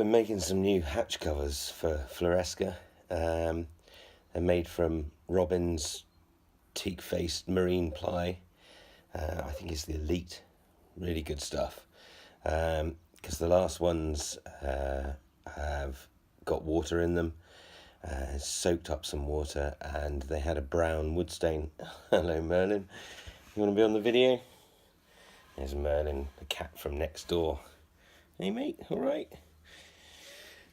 been making some new hatch covers for Floresca. They're made from Robbins teak-faced marine ply. I think it's the Elite. Really good stuff. Because the last ones have got water in them. Soaked up some water, and they had a brown wood stain. Hello, Merlin. You want to be on the video? There's Merlin, the cat from next door. Hey, mate. All right.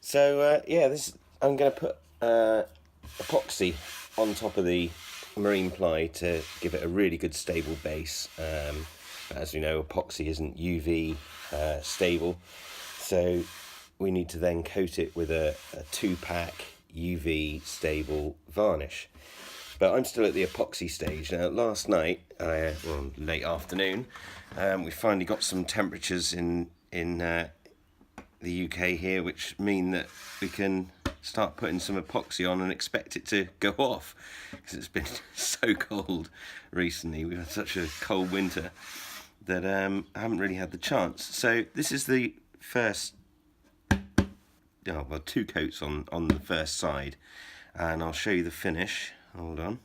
So yeah, I'm going to put epoxy on top of the marine ply to give it a really good stable base. As we know, epoxy isn't UV stable, so we need to then coat it with a 2-pack UV stable varnish. But I'm still at the epoxy stage. Now, last night, well, late afternoon, we finally got some temperatures in the UK here, which mean that we can start putting some epoxy on and expect it to go off, because it's been so cold recently. We've had such a cold winter that I haven't really had the chance. So this is the first, well, 2 coats on the first side, and I'll show you the finish. Hold on.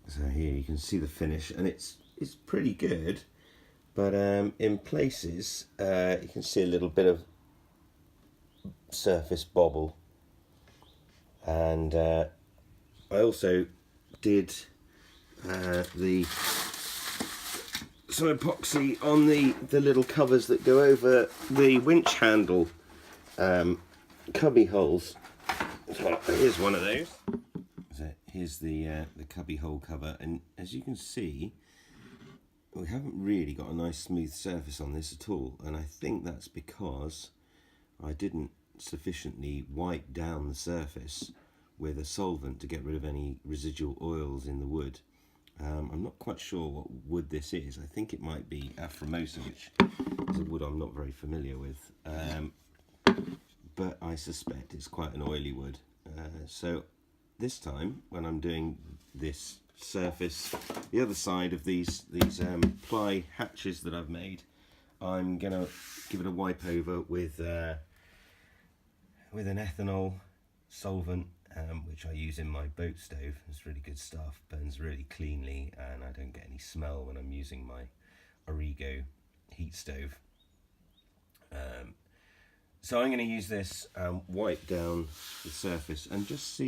So here you can see the finish, and it's pretty good. But in places, you can see a little bit of surface bobble. And I also did some epoxy on the little covers that go over the winch handle cubby holes. So here's one of those. So here's the cubby hole cover, and as you can see, we haven't really got a nice smooth surface on this at all, and I think that's because I didn't sufficiently wipe down the surface with a solvent to get rid of any residual oils in the wood. I'm not quite sure what wood this is. I think it might be Aframosa, which is a wood I'm not very familiar with, but I suspect it's quite an oily wood. So this time, when I'm doing this surface, the other side of these ply hatches that I've made, I'm gonna give it a wipe over with an ethanol solvent, which I use in my boat stove. It's really good stuff, burns really cleanly, and I don't get any smell when I'm using my Origo heat stove. So I'm going to use this, wipe down the surface, and just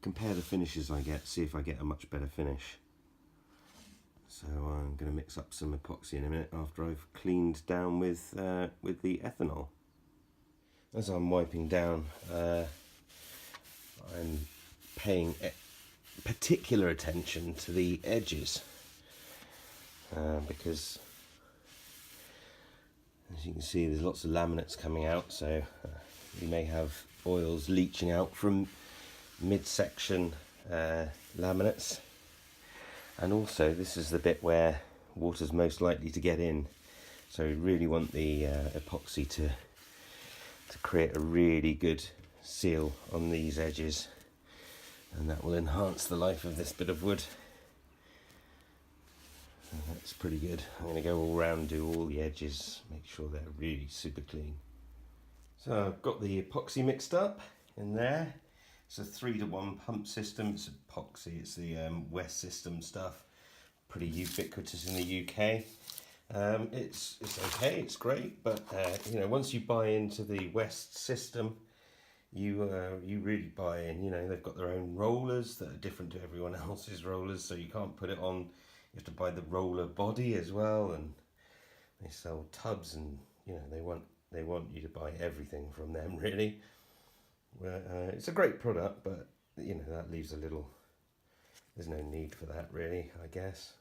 compare the finishes I get, see if I get a much better finish. So I'm going to mix up some epoxy in a minute after I've cleaned down with the ethanol. As I'm wiping down, I'm paying particular attention to the edges, because as you can see, there's lots of laminates coming out, so you may have oils leaching out from midsection laminates. And also, this is the bit where water's most likely to get in, so we really want the epoxy to create a really good seal on these edges, and that will enhance the life of this bit of wood. And that's pretty good. I'm going to go all round, do all the edges, make sure they're really super clean. So I've got the epoxy mixed up in there. It's a 3-to-1 pump system. It's epoxy. It's the West System stuff. Pretty ubiquitous in the UK. It's okay. It's great, but you know, once you buy into the West System, you really buy in. You know, they've got their own rollers that are different to everyone else's rollers, so you can't put it on. You have to buy the roller body as well, and they sell tubs, and you know, they want you to buy everything from them, really. It's a great product, but you know, that leaves a little, there's no need for that really, I guess.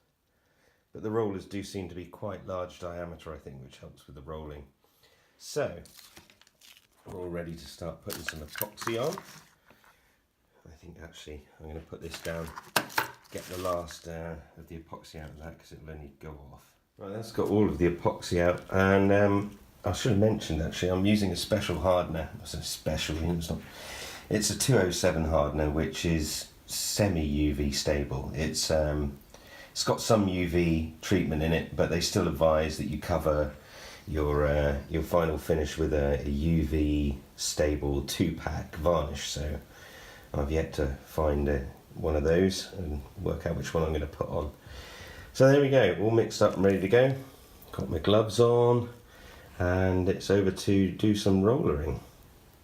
But the rollers do seem to be quite large diameter, I think, which helps with the rolling. So we're all ready to start putting some epoxy on. I think actually I'm going to put this down, get the last of the epoxy out of that, because it'll only go off. Right, that's got all of the epoxy out, and I should have mentioned actually, I'm using a special hardener. I say special, it's a 207 hardener, which is semi-UV stable. It's got some UV treatment in it, but they still advise that you cover your final finish with a UV stable 2-pack varnish. So I've yet to find one of those and work out which one I'm going to put on. So there we go, all mixed up and ready to go. Got my gloves on and it's over to do some rollering.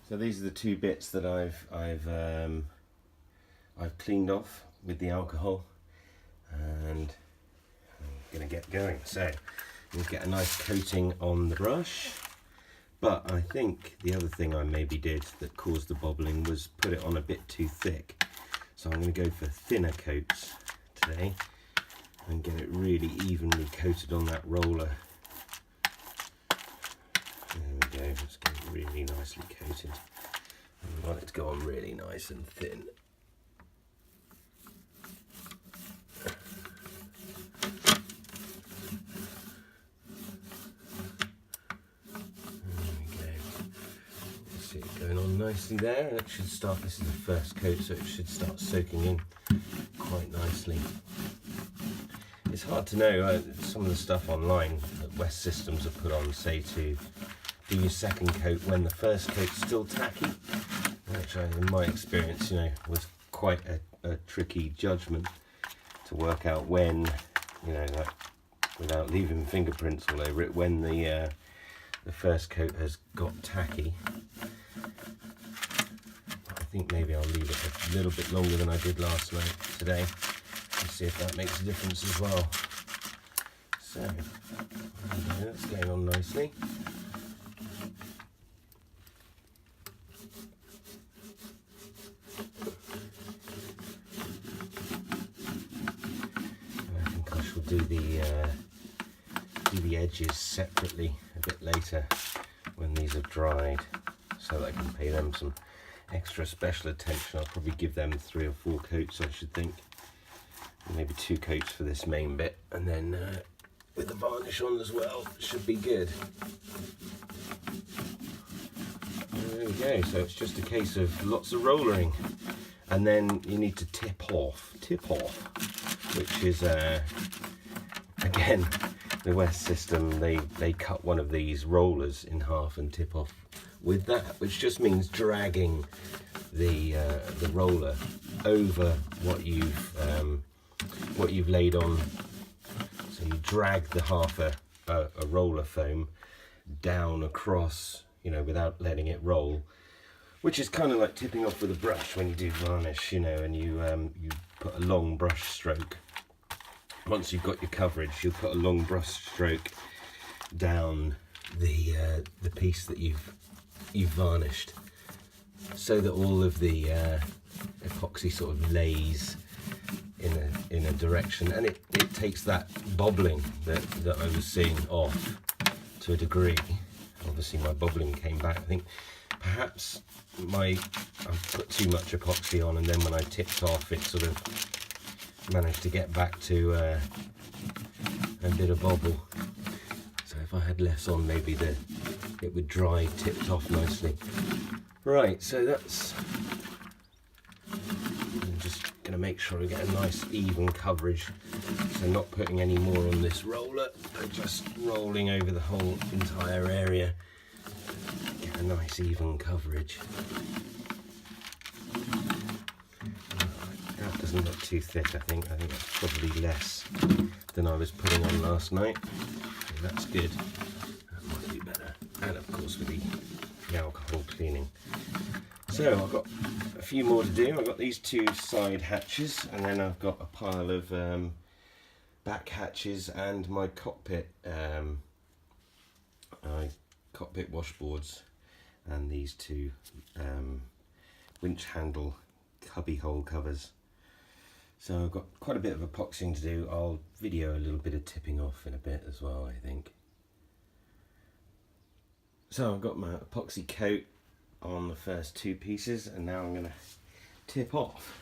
So these are the two bits that I've cleaned off with the alcohol, and I'm going to get going. So we'll get a nice coating on the brush, but I think the other thing I maybe did that caused the bobbling was put it on a bit too thick. So I'm going to go for thinner coats today and get it really evenly coated on that roller. There we go, let's get it really nicely coated. I want it to go on really nice and thin. Going on nicely there, and it should start, this is the first coat, so it should start soaking in quite nicely. It's hard to know, some of the stuff online that West Systems have put on say to do your second coat when the first coat's still tacky, which in my experience, you know, was quite a tricky judgment to work out when, you know, like, without leaving fingerprints all over it, when the first coat has got tacky. I think maybe I'll leave it a little bit longer than I did last night today and see if that makes a difference as well. So that's going on nicely. And I think I shall do the edges separately a bit later when these are dried, so that I can pay them some extra special attention. I'll probably give them 3 or 4 coats, I should think. Maybe 2 coats for this main bit, and then with the varnish on as well, should be good. There we go, so it's just a case of lots of rollering, and then you need to tip off, which is again, the West System, they cut one of these rollers in half and tip off with that, which just means dragging the roller over what you've laid on. So you drag the half a roller foam down across, you know, without letting it roll, which is kind of like tipping off with a brush when you do varnish, you know, and you put a long brush stroke. Once you've got your coverage, you'll put a long brush stroke down the piece that you've varnished, so that all of the epoxy sort of lays in a direction, and it takes that bobbling that I was seeing off to a degree. Obviously my bobbling came back. I think perhaps I put too much epoxy on, and then when I tipped off, it sort of managed to get back to a bit of bobble. So if I had less on, maybe it would dry tipped off nicely. Right, so that's, I'm just going to make sure I get a nice even coverage, so not putting any more on this roller, but just rolling over the whole entire area, get a nice even coverage. That doesn't look too thick, I think that's probably less than I was putting on last night, so that's good. That might be better, and of course with the alcohol cleaning. So I've got a few more to do. I've got these 2 side hatches, and then I've got a pile of back hatches and my cockpit cockpit washboards, and these 2 winch handle cubby hole covers. So I've got quite a bit of epoxying to do. I'll video a little bit of tipping off in a bit as well, I think. So I've got my epoxy coat on the first 2 pieces, and now I'm going to tip off.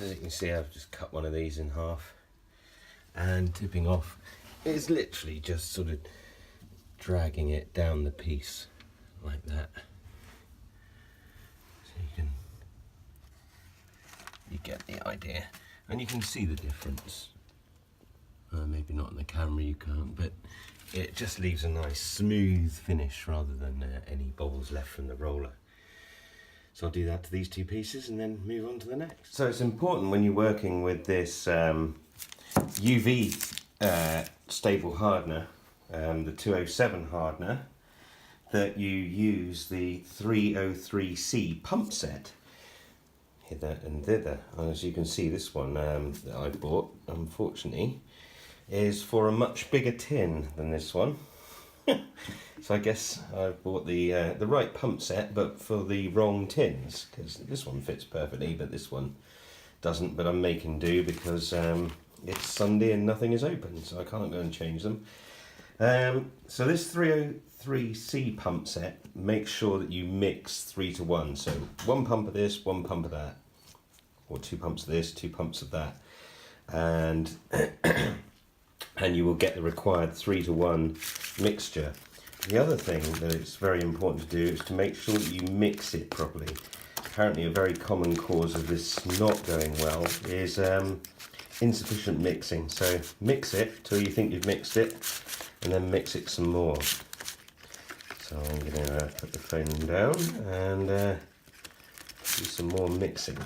As you can see, I've just cut one of these in half, and tipping off is literally just sort of dragging it down the piece like that. So you get the idea, and you can see the difference. maybe not on the camera you can't, but it just leaves a nice smooth finish rather than any bubbles left from the roller. So I'll do that to these two pieces and then move on to the next. So it's important when you're working with this UV stable hardener, the 207 hardener, that you use the 303C pump set. Hither and thither. And as you can see, this one that I bought, unfortunately, is for a much bigger tin than this one. So I guess I bought the right pump set, but for the wrong tins, because this one fits perfectly, but this one doesn't. But I'm making do because it's Sunday and nothing is open, so I can't go and change them. So this 303C pump set, make sure that you mix 3 to 1. So 1 pump of this, 1 pump of that, or 2 pumps of this, 2 pumps of that, and and you will get the required 3 to 1 mixture. The other thing that it's very important to do is to make sure that you mix it properly. Apparently a very common cause of this not going well is insufficient mixing. So mix it till you think you've mixed it, and then mix it some more. So I'm going to put the phone down and do some more mixing.